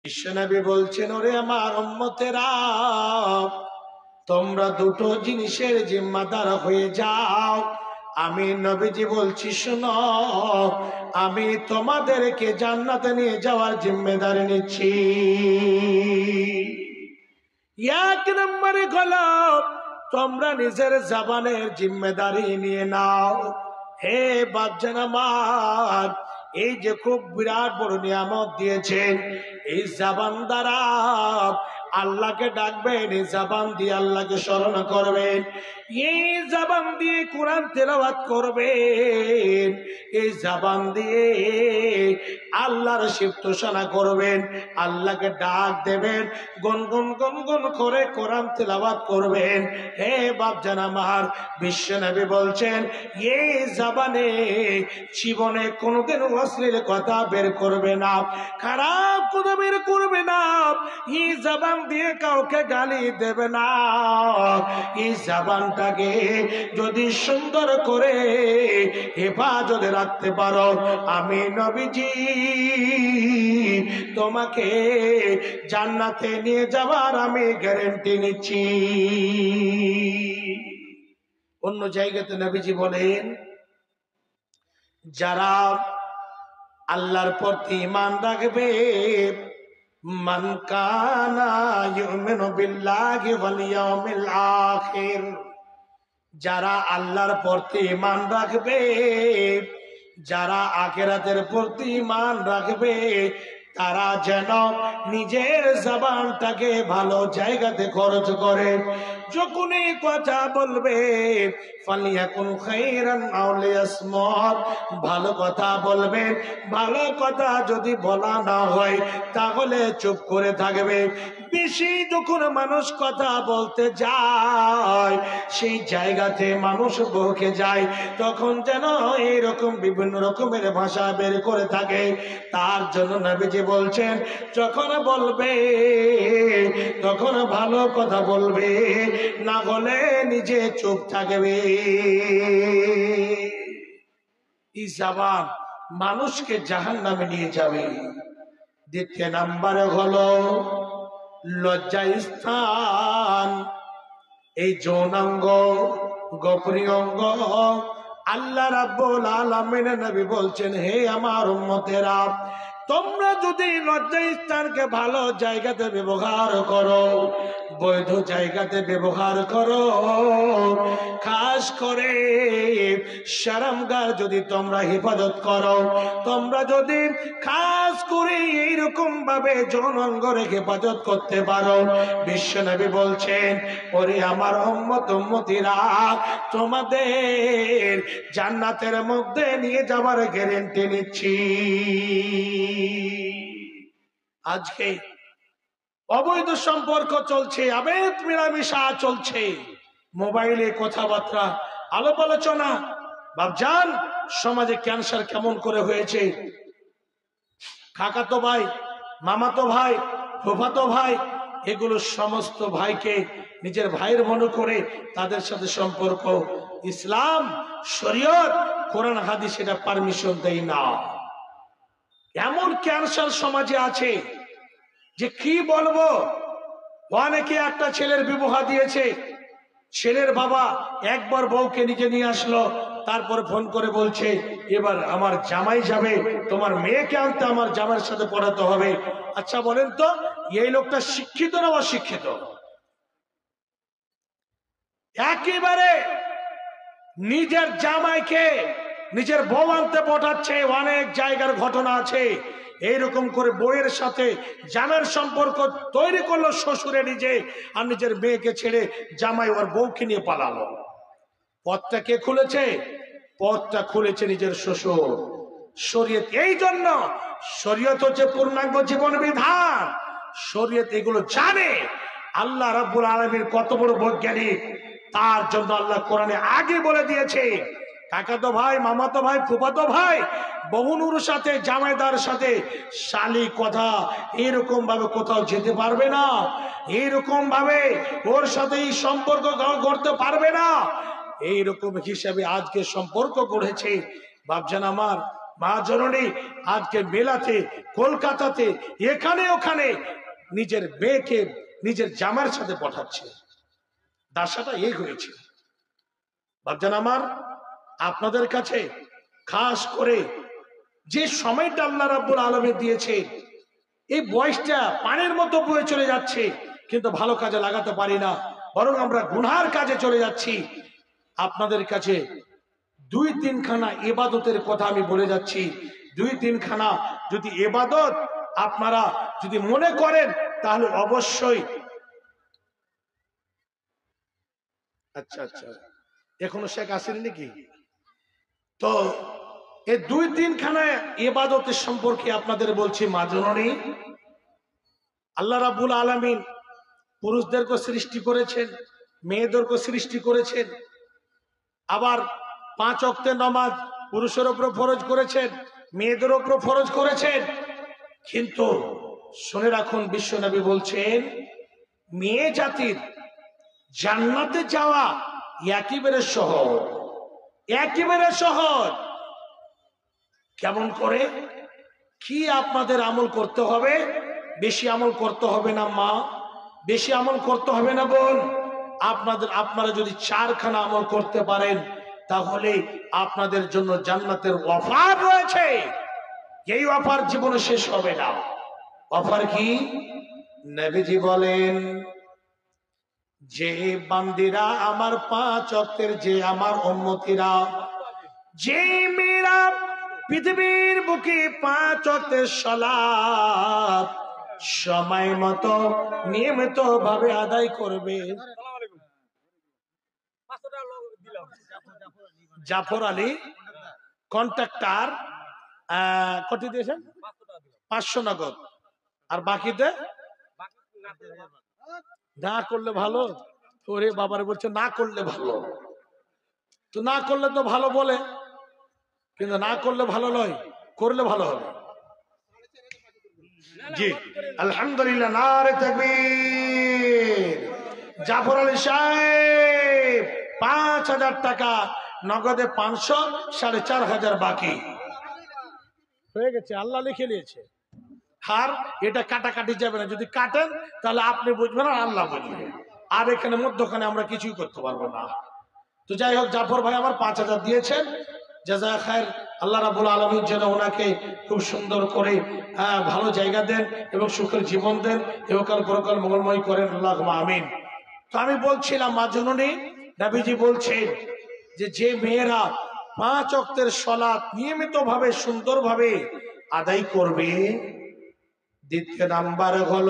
বিশ্বনবী বলছেন, ওরে আমার উম্মতেরা, তোমরা দুটো জিনিসের জিম্মাদার হয়ে যাও। আমি নবীজি বলছি, শোনো, আমি তোমাদেরকে জান্নাতে নিয়ে যাওয়ার জিম্মেদারি নিচ্ছি। এক নম্বরে হলো, তোমরা নিজের জবানের জিম্মেদারি নিয়ে নাও। হে বাপজান আমার, এই যে খুব বিরাট বড় নিয়ামত দিয়েছেন, এই জবান দ্বারা আল্লাহকে ডাকবেন, এই জবান দিয়ে আল্লাহকে স্মরণ করবেন, এই জবান দিয়ে কোরআন তেলাওয়াত করবেন, এই জবান দিয়ে আল্লাহর সিফতোষণা করবেন, আল্লাহকে ডাক দেবেন, গুনগুন গুনগুন করে কোরআন তেলাওয়াত করবেন। হে বাপজান আমার, বিশ্বনবী বলছেন, এই জবানে জীবনে কোনোদিন অশ্লীল কথা বের করবে না, খারাপ কথা বের করবে না, এই জবান দিয়ে কাউকে গালি দেবে না। এই জবানটাকে যদি সুন্দর করে হেফাজতে রাখতে পারো, আমি নবীজি তোমাকে জান্নাতে নিয়ে যাওয়ার আমি গ্যারান্টি নিচ্ছি। অন্য জায়গাতে নবীজি বলেন, যারা আল্লাহর প্রতি ঈমান রাখবে, মান কানা ইউমিনু বিল্লাহি ওয়াল ইয়াউমিল আখির, যারা আল্লাহর প্রতি ঈমান রাখবে, যারা আখিরাতের প্রতি ঈমান রাখবে, তারা যেন নিজের জবানটাকে ভালো জায়গাতে খরচ করে। যখনই কথা বলবে, ফালিয়াকুন খাইরান আও লিয়াসমুত, ভালো কথা বলবেন, ভালো কথা যদি বলা না হয় তাহলে চুপ করে থাকবে। বেশি যখন মানুষ কথা বলতে যায়, সেই জায়গাতে মানুষ বকে যায়, তখন যেন এইরকম বিভিন্ন রকমের ভাষা বের করে থাকে। তার জন্য নবীজি বলছেন, যখন বলবে তখন ভালো কথা বলবে, না হলে নিজে চুপ থাকবে। এই জবান মানুষকে জাহান্নামে নিয়ে যাবে। দ্বিতীয় নাম্বারে হলো লজ্জা স্থান। এই যৌনাঙ্গ, গোপনীয় অঙ্গ, আল্লাহ রাব্বুল আলামিন নবী বলছেন, হে আমার উম্মতেরা, তোমরা যদি লজ্জা স্থানকে ভালো জায়গাতে ব্যবহার করো, বৈধ জায়গাতে ব্যবহার করো, খাস করে শরমগার যদি তোমরা হেফাজত করো, তোমরা যদি খাস করে এইরকম ভাবে যৌনাঙ্গের হেফাজত করতে পারো, বিশ্বনবী বলছেন, ওরে আমার উম্মত উম্মতিরা, তোমাদের জান্নাতের মধ্যে নিয়ে যাবার গ্যারান্টি নিচ্ছি। আজকে অবৈধ সম্পর্ক চলছে, অবৈধ মেলামেশা চলছে, মোবাইলে কথাবার্তা, আলাপ আলোচনা। বাপজান, সমাজে ক্যান্সার কেমন করে হয়েছে। কাকাতো ভাই, মামাতো ভাই, ফুফাতো ভাই, এগুলো সমস্ত ভাইকে নিজের ভাইয়ের মনে করে তাদের সাথে সম্পর্ক। ইসলাম, শরীয়ত, কোরআন হাদিস এটা পারমিশন দেয় না। এমন ক্যান্সার সমাজে আছে যে কি বলবো। অনেকে একটা ছেলের বিবাহ দিয়েছে, ছেলের বাবা একবার বউকে নিজে নিয়ে আসলো, তারপরে ফোন করে বলছে, এবার আমার জামাই যাবে, তোমার মেয়েকে আনতে আমার জামাইয়ের সাথে পড়াতে হবে। আচ্ছা বলেন তো, এই লোকটা শিক্ষিত না অশিক্ষিত? একেবারে নিজের জামাইকে নিজের বউ আনতে পাঠাচ্ছে। অনেক জায়গার ঘটনা আছে, এইরকম করে বউয়ের সাথে জামাইয়ের সম্পর্ক তৈরি করলো শ্বশুরে নিজে, আর নিজের মেয়েকে ছেড়ে জামাই ওর বউকে নিয়ে পালালো। পথটা কে খুলেছে? পথটা খুলেছে নিজের শ্বশুর। শরীয়ত, এই জন্য শরীয়ত হচ্ছে পূর্ণাঙ্গ জীবন বিধান। শরীয়ত এগুলো জানে। আল্লাহ রাব্বুল আলামিন কত বড় বৈজ্ঞানিক, তার জন্য আল্লাহ কোরআনে আগে বলে দিয়েছে, কাকাতো ভাই, মামাতো ভাই, ফুফাতো ভাই, বহুনুর সাথে, জামাইদার সাথে শালি কথা এরকম ভাবে কোথাও যেতে পারবে না, এইরকম ভাবে ওর সাথে এই সম্পর্ক করতে পারবে না। এইরকম হিসাবে আজকে সম্পর্ক গড়েছে। ভাবছেন আমার মা জননী আজকে মেলাতে, কলকাতাতে, এখানে ওখানে নিজের মেয়েকে নিজের জামার সাথে পাঠাচ্ছে। দাসাটা এই হয়েছে। বাপজান আমার, আপনাদের কাছে খাস করে যে সময়টা আল্লাহ রাব্বুল আলামিন দিয়েছে, এই বয়সটা পানির মতো বয়ে চলে যাচ্ছে, কিন্তু ভালো কাজে লাগাতে পারি না, বরং আমরা গুনার কাজে চলে যাচ্ছি। আপনাদের কাছে 2-3খানা ইবাদতের কথা আমি বলে যাচ্ছি। 2-3খানা যদি ইবাদত আপনারা যদি মনে করেন, তাহলে অবশ্যই। আচ্ছা আচ্ছা, এখনো শেখ আসেনি নাকি? তো এই 2-3খানা ইবাদতের সম্পর্কে আপনাদের বলছি। মা জননী, আল্লাহ রাব্বুল আলামিন পুরুষদেরকে সৃষ্টি করেছেন, মেয়েদেরকে সৃষ্টি করেছেন। আবার 5 ওয়াক্তের নামাজ পুরুষের উপর ফরজ করেছেন, মেয়েদের উপর ফরজ করেছেন। কিন্তু শুনে রাখুন, বিশ্বনবী বলছেন, মেয়ে জাতির জান্নাতে যাওয়া একেবারে সহজ, একেবারে সহজ। কেমন করে? কি আপনাদের আমল করতে হবে? বেশি আমল করতে হবে না মা, বেশি আমল করতে হবে না বোন। আপনারা যদি 4খানা আমল করতে পারেন, তাহলে আপনাদের জন্য জান্নাতের অফার রয়েছে। এই অফার জীবনে শেষ হবে না। অফার কি? নবীজি বলেন, যে বান্দিরা আমার 5 ওয়াক্তের, যে আমার উম্মতিরা, যে মেয়েরা পৃথিবীর বুকে 5 ওয়াক্তের সালাত সময় মতো নিয়মিত ভাবে আদায় করবে। জাফর আলী কন্ট্রাক্টর কত দিয়েছেন? 500 নগদ। আর বাকিতে না করলে ভালো। ওরে বাবারে বলছে না করলে ভালো। তো না করলে তো ভালো বলে, কিন্তু না করলে ভালো নয়, করলে ভালো হবে। জি আলহামদুলিল্লাহ, নারে তাকবীর। জাফর আলী সাহেব 5000 টাকা নগদে, 500, 4500 বাকি হয়ে গেছে। আল্লাহ লিখে নিয়েছে। আর এটা কাটাকাটি যাবে না। যদি কাটেন তাহলে আপনি বুঝবেন আর আল্লাহ বুঝবে। আর এখানে মধ্যখানে আমরা কিছুই করতে পারবো না। তো যাই হোক, জাফর ভাই আমার 5000 দিয়েছেন, জাযায় খায়ের। আল্লাহ রাব্বুল আলামিন যেন ওনাকে খুব সুন্দর করে ভালো জায়গা দেন এবং সুখের জীবন দেন, ইহকাল পরকাল মঙ্গলময় করেন, আল্লাহুম্মা আমিন। তো আমি বলছিলাম, মা জননী, নবীজি বলছেন যে মেয়েরা 5 ওয়াক্তের সালাত নিয়মিত ভাবে সুন্দরভাবে আদায় করবে, দ্বিতীয় নাম্বার হলো